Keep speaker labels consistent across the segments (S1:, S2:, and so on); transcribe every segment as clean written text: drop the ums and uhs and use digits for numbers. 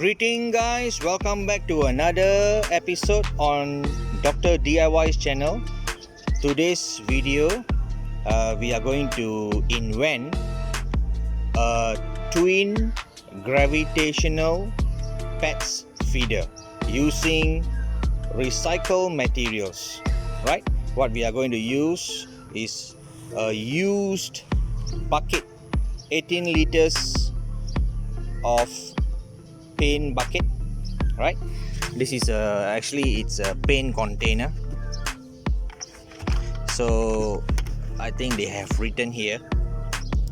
S1: Greeting guys, welcome back to another episode on Dr. DIY's channel. Today's video, we are going to invent a twin gravitational pets feeder using recycled materials. Right? What we are going to use is a used bucket, 18 liters of paint bucket. Right, this is actually it's a paint container, so I think they have written here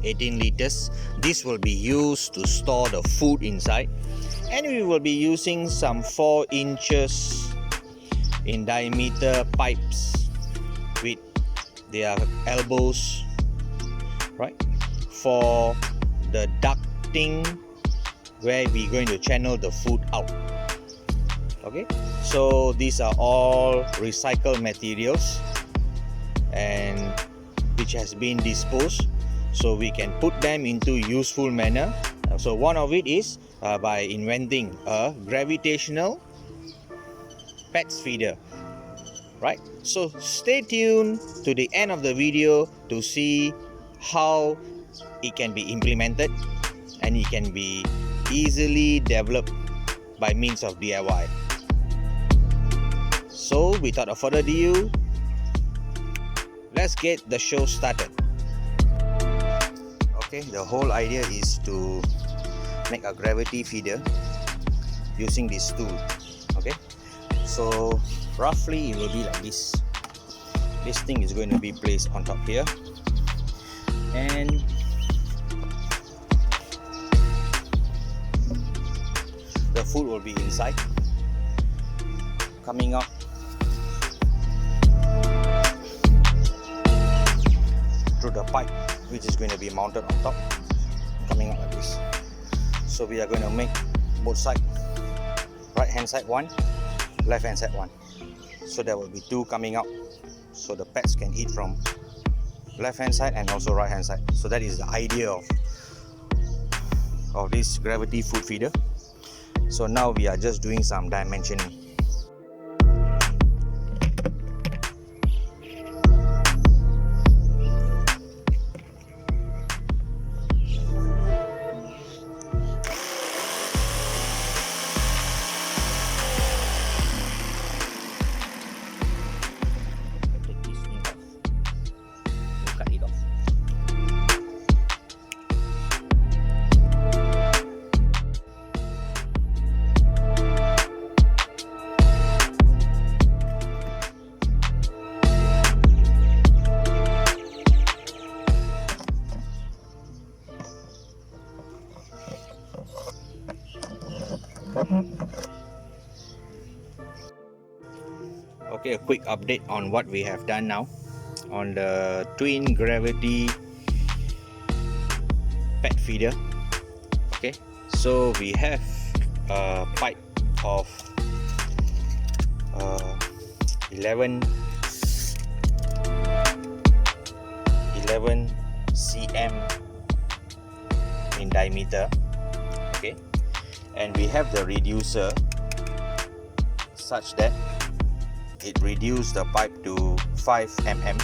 S1: 18 liters. This will be used to store the food inside, and we will be using some 4 inches in diameter pipes with their elbows, right, for the ducting where we're going to channel the food out. Okay, so these are all recycled materials and which has been disposed, so we can put them into useful manner. So one of it is by inventing a gravitational pets feeder. Right, so stay tuned to the end of the video to see how it can be implemented, and it can be easily developed by means of DIY. So without further ado, let's get the show started. Okay, the whole idea is to make a gravity feeder using this stool. Okay, so roughly it will be like this. This thing is going to be placed on top here, and the food will be inside, coming out through the pipe, which is going to be mounted on top, coming out like this. So we are going to make both sides, right hand side one, left hand side one, so there will be 2 coming out, so the pets can eat from left hand side and also right hand side. So that is the idea of this gravity food feeder. So now we are just doing some dimensioning. Take this thing off. We'll cut it off. Okay, a quick update on what we have done now on the twin gravity pet feeder. Okay, so we have a pipe of 11 cm in diameter. Okay, and we have the reducer such that it reduced the pipe to 5 cm.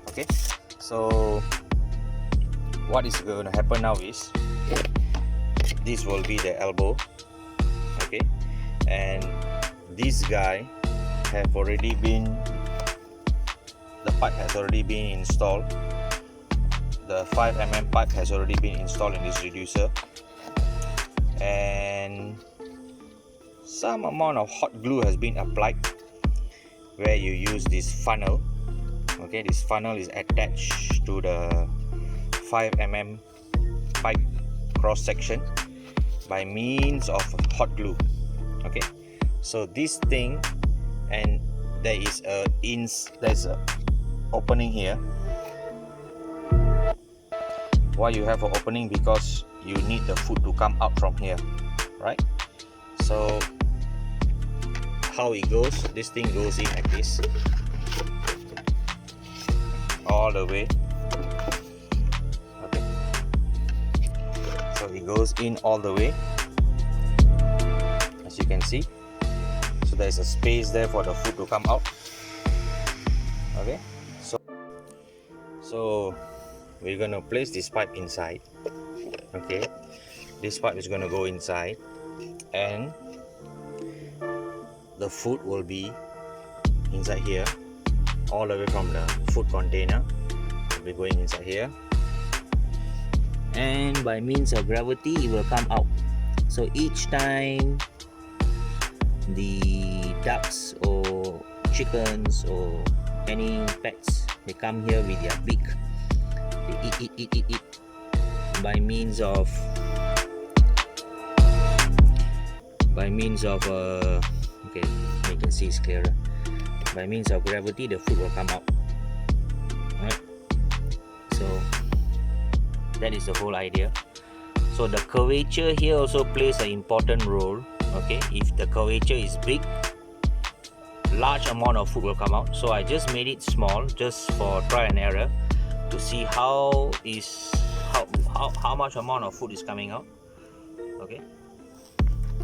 S1: Okay, so what is going to happen now is this will be the elbow. Okay, and this guy have already been, the pipe has already been installed. The 5 mm pipe has already been installed in this reducer, and some amount of hot glue has been applied where you use this funnel. Okay, this funnel is attached to the 5 mm pipe cross section by means of hot glue. Okay, so this thing, and there's a opening here. Why you have an opening? Because you need the food to come out from here, right? So how it goes, this thing goes in like this all the way. Okay, so it goes in all the way, as you can see. So there is a space there for the food to come out. Okay, so we're gonna place this pipe inside. Okay, this pipe is gonna go inside, and the food will be inside here, all the way from the food container. Will be going inside here, and by means of gravity, it will come out. So each time the ducks or chickens or any pets, they come here with their beak, they eat by means of okay, you can see it's clearer. By means of gravity, the food will come out. Right, so that is the whole idea. So the curvature here also plays an important role. Okay, if the curvature is big, large amount of food will come out. So I just made it small, just for try and error, to see how much amount of food is coming out. Okay,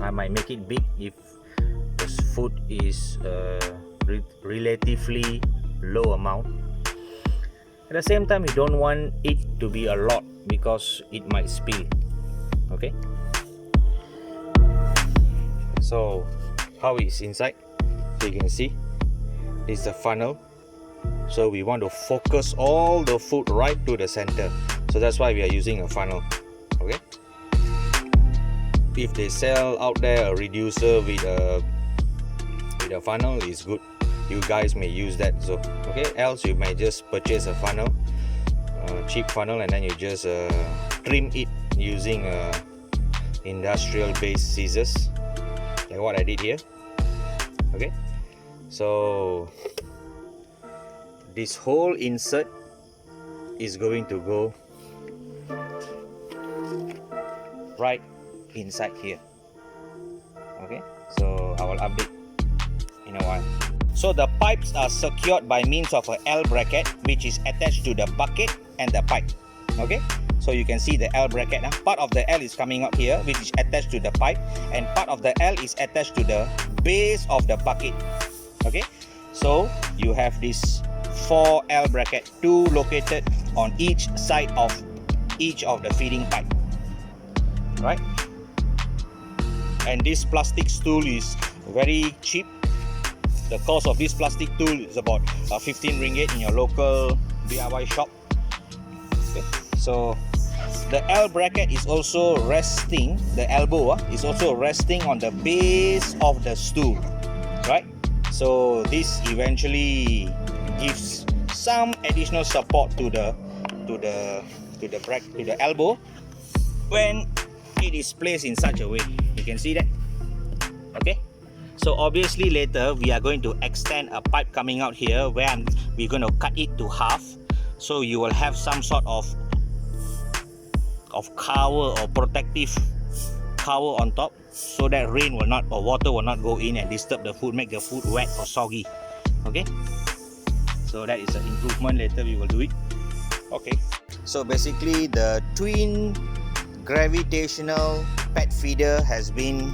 S1: I might make it big if the food is relatively low amount. At the same time, you don't want it to be a lot because it might spill. Okay, so how is inside? So you can see this is the funnel. So we want to focus all the food right to the center, so that's why we are using a funnel. Okay, if they sell out there a reducer with a funnel, is good. You guys may use that. So okay, else you may just purchase a funnel, cheap funnel, and then you just trim it using industrial based scissors, like what I did here. Okay, so this whole insert is going to go right inside here. Okay, so I will update in a while. So the pipes are secured by means of a L bracket, which is attached to the bucket and the pipe. Okay, so you can see the L bracket. Part of the L is coming out here, which is attached to the pipe, and part of the L is attached to the base of the bucket. Okay, so you have this 4 L bracket, 2 located on each side of each of the feeding pipe, right? And this plastic stool is very cheap. The cost of this plastic tool is about 15 ringgit in your local DIY shop. Okay. So the L bracket is also resting, the elbow is also resting on the base of the stool, right? So this eventually gives some additional support to the elbow when it is placed in such a way. You can see that. Okay, so obviously later we are going to extend a pipe coming out here where we're going to cut it to half, so you will have some sort of cover or protective cover on top, so that rain will not or water will not go in and disturb the food, make the food wet or soggy. Okay, so that is an improvement. Later we will do it. Okay, so basically the twin gravitational pet feeder has been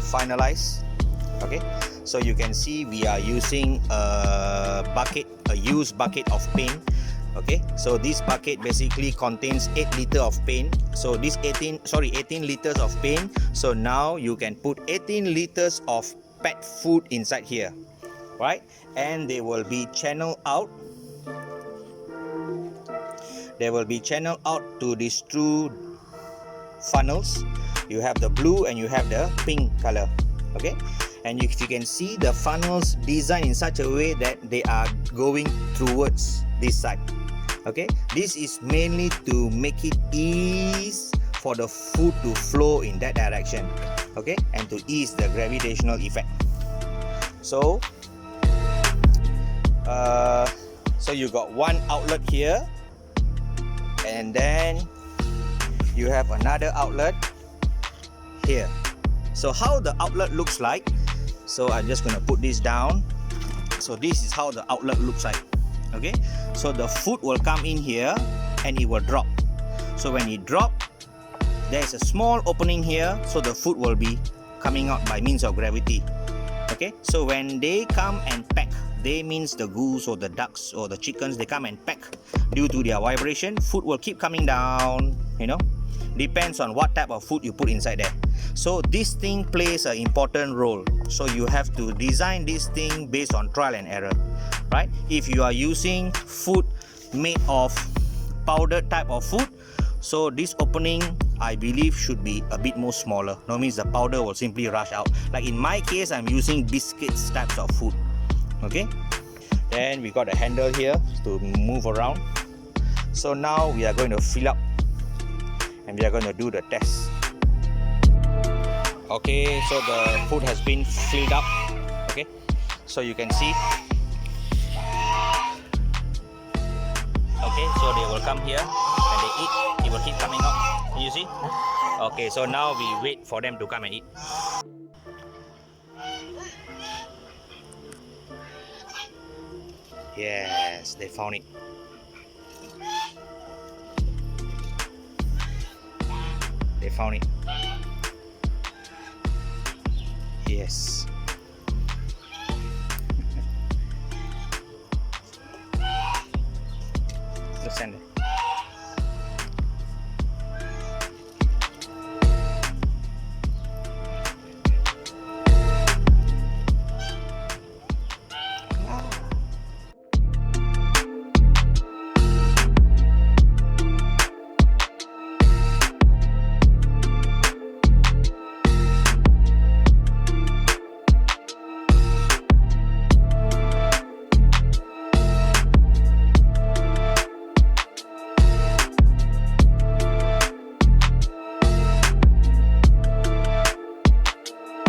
S1: finalized. Okay, so you can see we are using a used bucket of paint. Okay, so this bucket basically contains 8 liters of paint. So this 18 liters of paint. So now you can put 18 liters of pet food inside here, right? And they will be channeled out. They will be channeled out to these 2 funnels. You have the blue and you have the pink color. Okay, and if you can see, the funnels designed in such a way that they are going towards this side. Okay, this is mainly to make it ease for the food to flow in that direction. Okay, and to ease the gravitational effect. So you got one outlet here, and then you have another outlet here. So how the outlet looks like, so I'm just going to put this down. So this is how the outlet looks like. Okay, so the food will come in here and it will drop. So when it drop, there is a small opening here, so the food will be coming out by means of gravity. Okay, so when they come and peck, they means the goose or the ducks or the chickens, they come and peck. Due to their vibration, food will keep coming down, you know. Depends on what type of food you put inside there. So this thing plays an important role. So you have to design this thing based on trial and error, right? If you are using food made of powdered type of food, so this opening I believe should be a bit more smaller. No, means the powder will simply rush out. Like in my case, I'm using biscuits types of food. Okay, then we got a handle here to move around. So now we are going to fill up and we are going to do the test. Okay, so the food has been filled up. Okay, so you can see. Okay, so they will come here. When they eat, it will keep coming up. You see? Okay, so now we wait for them to come and eat. Yes, they found it. They found it. Yes. Let's send it.